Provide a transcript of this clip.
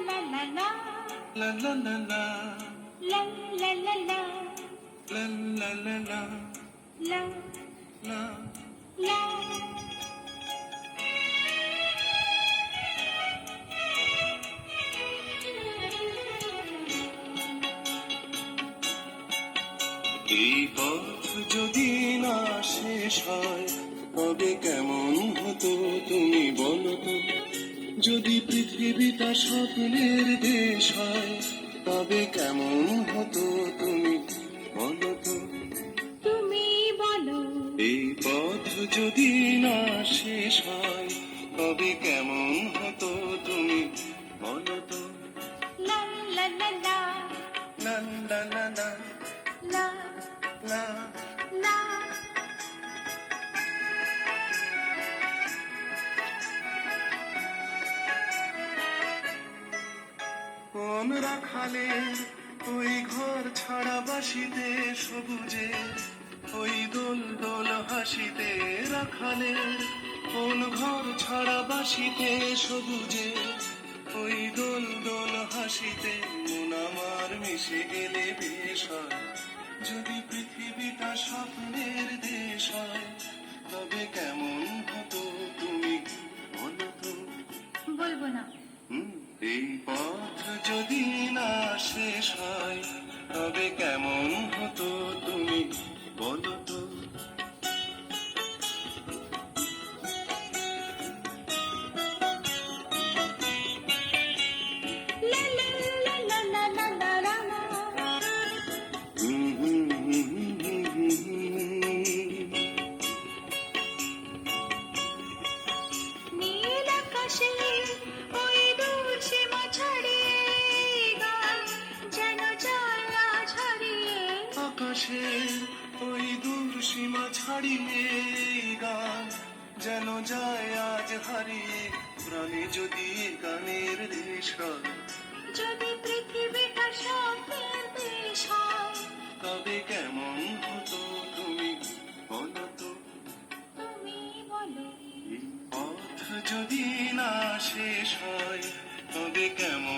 La la la la. La la la la. La la la la. La La. la. এই পথ যদি না শেষ হয় তবে কেমন হতো তুমি বলো তো। যদি পৃথিবীটা স্বপ্নের দেশ হয় তবে কেমন হতো তুমি বলো তো। তুমি বলো এই পথ যদি না শেষ হয় তবে কেমন হতো তুমি বলো তো। লা লা লা লা. লা লা লা লা. La লা. la. কোন রাখালের ওই ঘর ছাড়া বাসিতে সবুজে ওই দোল দোল হাসিতে। রাখালের কোন ঘর ছাড়া বাসিতে সবুজে ওই দোল দোল হাসিতে। মন আমার মিশে গেলে বেশ হয় যদি পৃথিবীটা স্বপ্নের দেশ হয় তবে কেমন হতো তুমি বলো তো। বলবো না. এই পথ যদি না শেষ হয় তবে কেমন হতো তুমি বলো তো। La la la la la la la la. নীল আকাশে ওই দূর সীমা ছাড়িয়ে গান যেন যায় আজ হারিয়ে. আকাশে ওই দূর সীমা ছাড়িয়ে গান যেন যায় আজ হারিয়ে। প্রাণে যদি গানের দেশ হয় যদি পৃথিবীটা স্বপ্নের দেশ হয় তবে কেমন হতো তুমি বলো তো। তুমি বলো এই পথ যদি না শেষ হয় তবে কেমন